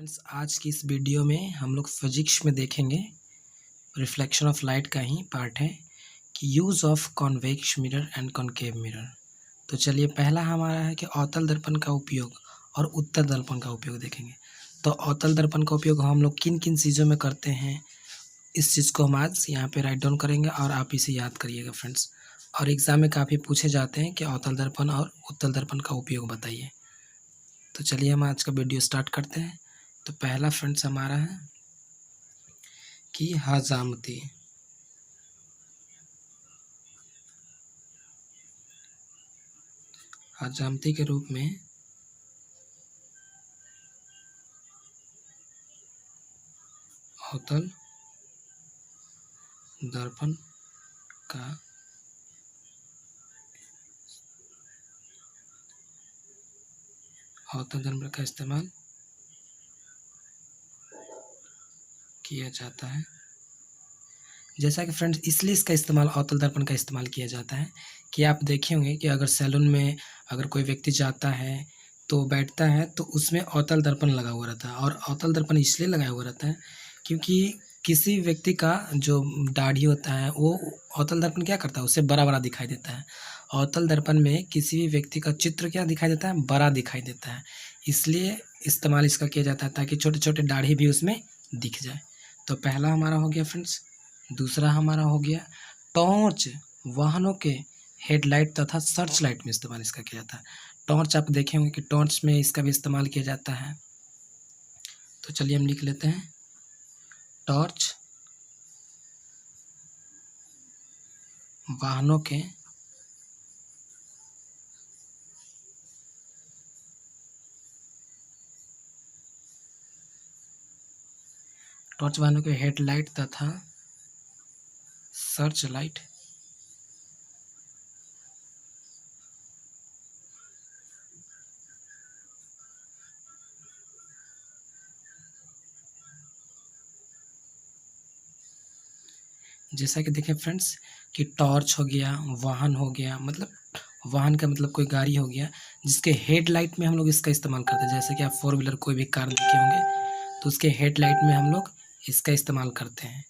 Friends, आज की इस वीडियो में हम लोग फिजिक्स में देखेंगे रिफ्लेक्शन ऑफ लाइट का ही पार्ट है कि use of convex mirror and concave mirror. तो चलिए, पहला हमारा है कि अवतल दर्पण का उपयोग और उत्तल दर्पण का उपयोग देखेंगे। तो अवतल दर्पण का उपयोग हम लोग किन किन चीज़ों में करते हैं, इस चीज़ को हम आज यहाँ पे राइट डाउन करेंगे और आप इसे याद करिएगा फ्रेंड्स। और एग्ज़ाम में काफ़ी पूछे जाते हैं कि अवतल दर्पण और उत्तल दर्पण का उपयोग बताइए। तो चलिए हम आज का वीडियो स्टार्ट करते हैं। तो पहला फ्रेंड्स हमारा है कि हजामती। हजामती के रूप में अवतल दर्पण का इस्तेमाल किया जाता है। जैसा कि फ्रेंड्स, इसलिए इसका इस्तेमाल अवतल दर्पण का इस्तेमाल किया जाता है कि आप देखे होंगे कि अगर सैलून में अगर कोई व्यक्ति जाता है तो बैठता है तो उसमें अवतल दर्पण लगा हुआ रहता है। और अवतल दर्पण इसलिए लगाया हुआ रहता है क्योंकि किसी व्यक्ति का जो दाढ़ी होता है वो अवतल दर्पण क्या करता है, उससे बड़ा बड़ा दिखाई देता है। अवतल दर्पण में किसी भी व्यक्ति का चित्र क्या दिखाई देता है, बड़ा दिखाई देता है। इसलिए इस्तेमाल इसका किया जाता है ताकि छोटे छोटे दाढ़ी भी उसमें दिख जाए। तो पहला हमारा हो गया फ्रेंड्स। दूसरा हमारा हो गया टॉर्च। वाहनों के हेडलाइट तथा सर्च लाइट में इस्तेमाल इसका किया जाता है। टॉर्च आप देखे होंगे कि टॉर्च में इसका भी इस्तेमाल किया जाता है। तो चलिए हम लिख लेते हैं टॉर्च वाहनों के हेडलाइट तथा सर्च लाइट जैसा कि देखें फ्रेंड्स कि टॉर्च हो गया, वाहन हो गया, मतलब वाहन का मतलब कोई गाड़ी हो गया जिसके हेडलाइट में हम लोग इसका इस्तेमाल करते हैं। जैसे कि आप फोर व्हीलर कोई भी कार देखे होंगे तो उसके हेडलाइट में हम लोग इसका इस्तेमाल करते हैं।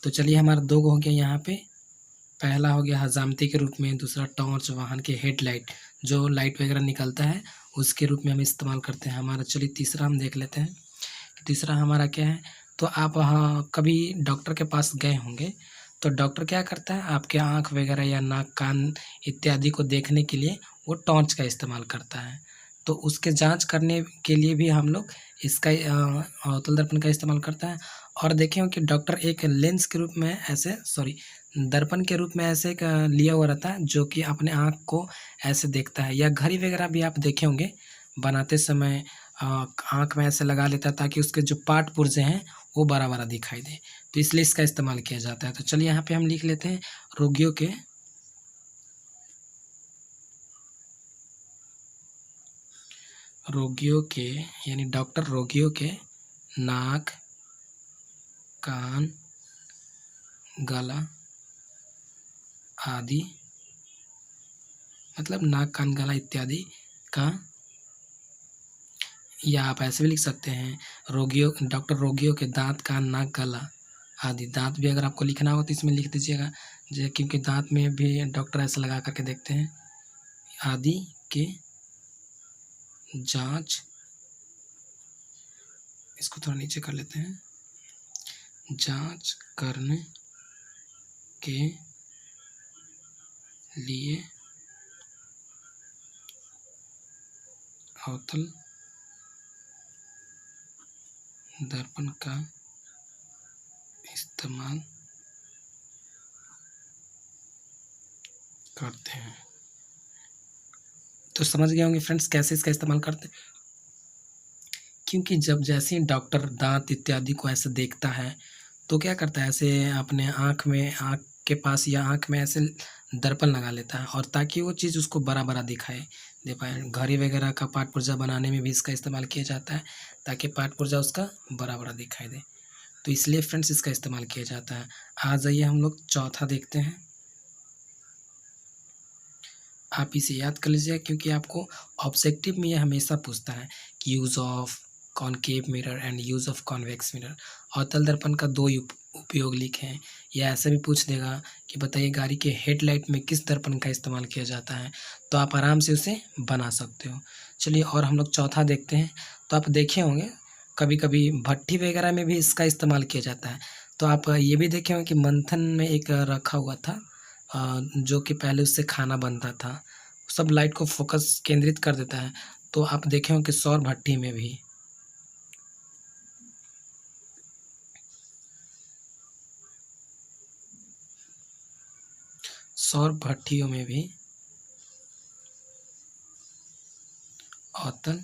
तो चलिए, हमारा दो हो गया यहाँ पे। पहला हो गया हजामती के रूप में, दूसरा टॉर्च वाहन के हेडलाइट जो लाइट वगैरह निकलता है उसके रूप में हम इस्तेमाल करते हैं हमारा। चलिए तीसरा हम देख लेते हैं कि तीसरा हमारा क्या है। तो आप कभी डॉक्टर के पास गए होंगे तो डॉक्टर क्या करता है, आपके आँख वगैरह या नाक कान इत्यादि को देखने के लिए वो टॉर्च का इस्तेमाल करता है। तो उसके जांच करने के लिए भी हम लोग इसका अवतल दर्पण का इस्तेमाल करता है। और देखें कि डॉक्टर एक लेंस के रूप में ऐसे दर्पण के रूप में ऐसे एक लिया हुआ रहता है जो कि अपने आँख को ऐसे देखता है। या घड़ी वगैरह भी आप देखे होंगे बनाते समय आँख में ऐसे लगा लेता है ताकि उसके जो पार्ट पुर्जे हैं वो बड़ा बड़ा दिखाई दे। तो इसलिए इसका इस्तेमाल किया जाता है। तो चलिए यहाँ पे हम लिख लेते हैं रोगियों के यानी डॉक्टर रोगियों के नाक कान गला आदि, मतलब नाक कान गला इत्यादि का, या आप ऐसे भी लिख सकते हैं डॉक्टर रोगियों के दांत कान नाक गला आदि। दांत भी अगर आपको लिखना हो तो इसमें लिख दीजिएगा, क्योंकि दांत में भी डॉक्टर ऐसा लगा करके देखते हैं। आदि के जांच, इसको थोड़ा नीचे कर लेते हैं, जांच करने के लिए अवतल दर्पण का इस्तेमाल करते हैं। तो समझ गए होंगे फ्रेंड्स कैसे इसका इस्तेमाल करते हैं। क्योंकि जब जैसे ही डॉक्टर दांत इत्यादि को ऐसे देखता है तो क्या करता है, ऐसे अपने आँख के पास या आँख में ऐसे दर्पण लगा लेता है और ताकि वो चीज़ उसको बड़ा बड़ा दिखाई दे पाए। घड़ी वगैरह का पार्ट पुर्जा बनाने में भी इसका इस्तेमाल किया जाता है ताकि पार्ट पुर्जा उसका बड़ा बड़ा दिखाई दे। तो इसलिए फ्रेंड्स इसका इस्तेमाल किया जाता है। आ जाइए हम लोग चौथा देखते हैं। आप इसे याद कर लीजिए क्योंकि आपको ऑब्जेक्टिव में ये हमेशा पूछता है कि use of concave mirror and use of convex mirror. अवतल दर्पण का दो उपयोग लिखे हैं। या ऐसे भी पूछ देगा कि बताइए गाड़ी के हेडलाइट में किस दर्पण का इस्तेमाल किया जाता है, तो आप आराम से उसे बना सकते हो। चलिए और हम लोग चौथा देखते हैं। तो आप देखे होंगे कभी कभी भट्ठी वगैरह में भी इसका इस्तेमाल किया जाता है। तो आप ये भी देखे होंगे कि मंथन में एक रखा हुआ था जो कि पहले उससे खाना बनता था, सब लाइट को फोकस केंद्रित कर देता है। तो आप देखे होंगे कि सौर भट्ठी में भी, सौर भट्टियों में भी अवतल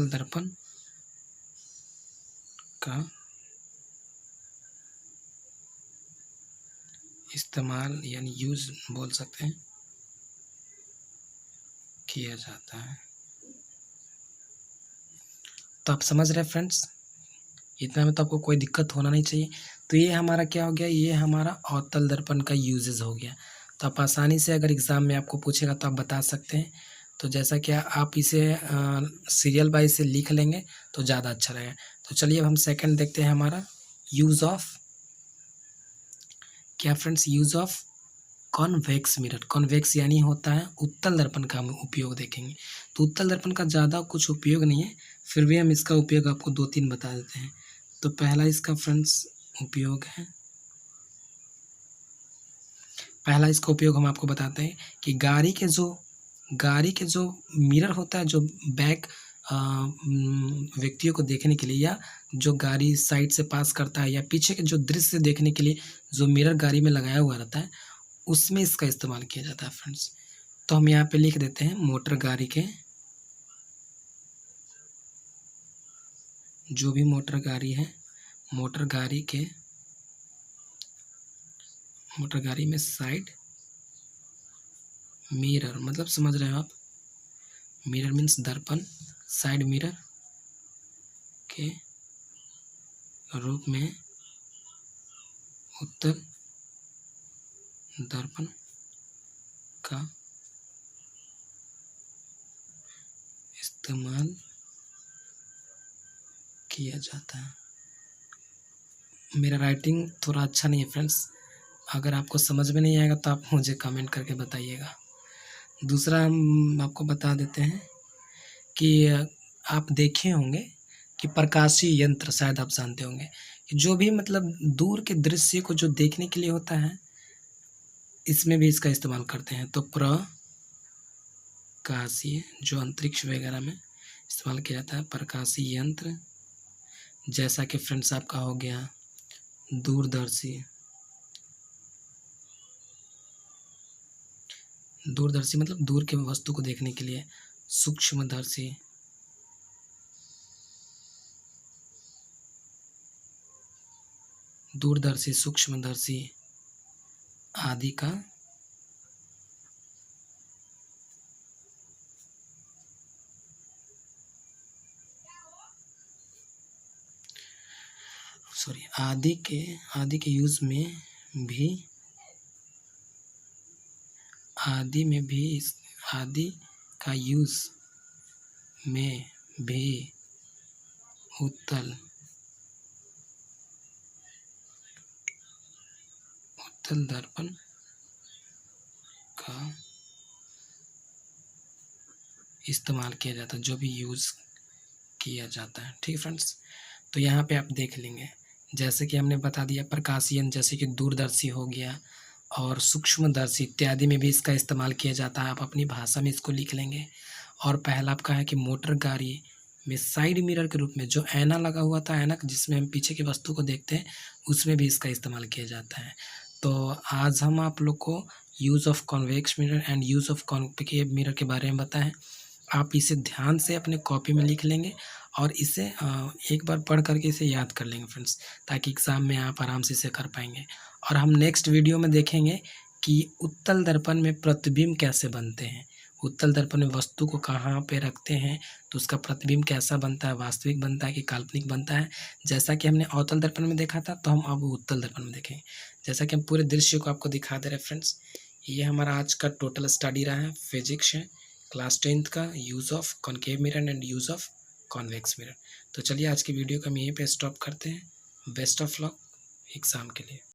दर्पण का इस्तेमाल यानी यूज बोल सकते हैं किया जाता है। तो आप समझ रहे हैं फ्रेंड्स, इतना में तो आपको कोई दिक्कत होना नहीं चाहिए। तो ये हमारा क्या हो गया, ये हमारा अवतल दर्पण का यूजेस हो गया। तो आप आसानी से अगर एग्ज़ाम में आपको पूछेगा तो आप बता सकते हैं। तो जैसा कि आप इसे सीरियल वाइज से लिख लेंगे तो ज़्यादा अच्छा रहेगा। तो चलिए अब हम सेकंड देखते हैं, हमारा यूज़ ऑफ क्या friends, use of convex mirror. Convex यानी होता है उत्तल दर्पण का हम उपयोग देखेंगे। तो उत्तल दर्पण का ज़्यादा कुछ उपयोग नहीं है, फिर भी हम इसका उपयोग आपको 2-3 बता देते हैं। तो पहला इसका फ्रेंड्स उपयोग है, पहला इसका उपयोग हम आपको बताते हैं कि गाड़ी के जो मिरर होता है, जो बैक व्यक्तियों को देखने के लिए, या जो गाड़ी साइड से पास करता है, या पीछे के जो दृश्य देखने के लिए जो मिरर गाड़ी में लगाया हुआ रहता है, उसमें इसका इस्तेमाल किया जाता है फ्रेंड्स। तो हम यहाँ पे लिख देते हैं मोटर गाड़ी के, जो भी मोटर गाड़ी है, मोटर गाड़ी में साइड मिरर, मतलब समझ रहे हो आप, मिरर मीन्स दर्पण, साइड मिरर के रूप में उत्तल दर्पण का इस्तेमाल किया जाता है। मेरा राइटिंग थोड़ा अच्छा नहीं है फ्रेंड्स, अगर आपको समझ में नहीं आएगा तो आप मुझे कमेंट करके बताइएगा। दूसरा हम आपको बता देते हैं कि आप देखे होंगे कि प्रकाशीय यंत्र, शायद आप जानते होंगे कि जो भी मतलब दूर के दृश्य को जो देखने के लिए होता है, इसमें भी इसका इस्तेमाल करते हैं। तो प्रकाशीय, जो अंतरिक्ष वगैरह में इस्तेमाल किया जाता है, प्रकाशीय यंत्र, जैसा कि फ्रेंड्स आपका हो गया दूरदर्शी मतलब दूर के वस्तु को देखने के लिए, सूक्ष्मदर्शी, दूरदर्शी, सूक्ष्मदर्शी आदि का आदि के यूज में भी, आदि का यूज में भी उत्तल दर्पण का इस्तेमाल किया जाता है, जो भी यूज किया जाता है। ठीक है फ्रेंड्स, तो यहाँ पे आप देख लेंगे, जैसे कि हमने बता दिया प्रकाशीय, जैसे कि दूरदर्शी हो गया, और सूक्ष्मदर्शी इत्यादि में भी इसका इस्तेमाल किया जाता है। आप अपनी भाषा में इसको लिख लेंगे। और पहला आपका है कि मोटर गाड़ी में साइड मिरर के रूप में, जो ऐना लगा हुआ था, ऐनक जिसमें हम पीछे की वस्तु को देखते हैं, उसमें भी इसका इस्तेमाल किया जाता है। तो आज हम आप लोग को use of convex mirror and use of concave mirror के बारे में बताएं। आप इसे ध्यान से अपने कॉपी में लिख लेंगे और इसे एक बार पढ़ करके इसे याद कर लेंगे फ्रेंड्स, ताकि एग्ज़ाम में आप आराम से इसे कर पाएंगे। और हम नेक्स्ट वीडियो में देखेंगे कि उत्तल दर्पण में प्रतिबिंब कैसे बनते हैं, उत्तल दर्पण में वस्तु को कहाँ पे रखते हैं तो उसका प्रतिबिंब कैसा बनता है, वास्तविक बनता है कि काल्पनिक बनता है। जैसा कि हमने अवतल दर्पण में देखा था, तो हम अब उत्तल दर्पण में देखेंगे। जैसा कि हम पूरे दृश्य को आपको दिखा दे रहे हैं फ्रेंड्स, ये हमारा आज का टोटल स्टडी रहा है, फिजिक्स है, क्लास 10th का use of concave mirror and use of convex mirror. तो चलिए आज की वीडियो को हम यहीं पे स्टॉप करते हैं। बेस्ट ऑफ लक एग्ज़ाम के लिए।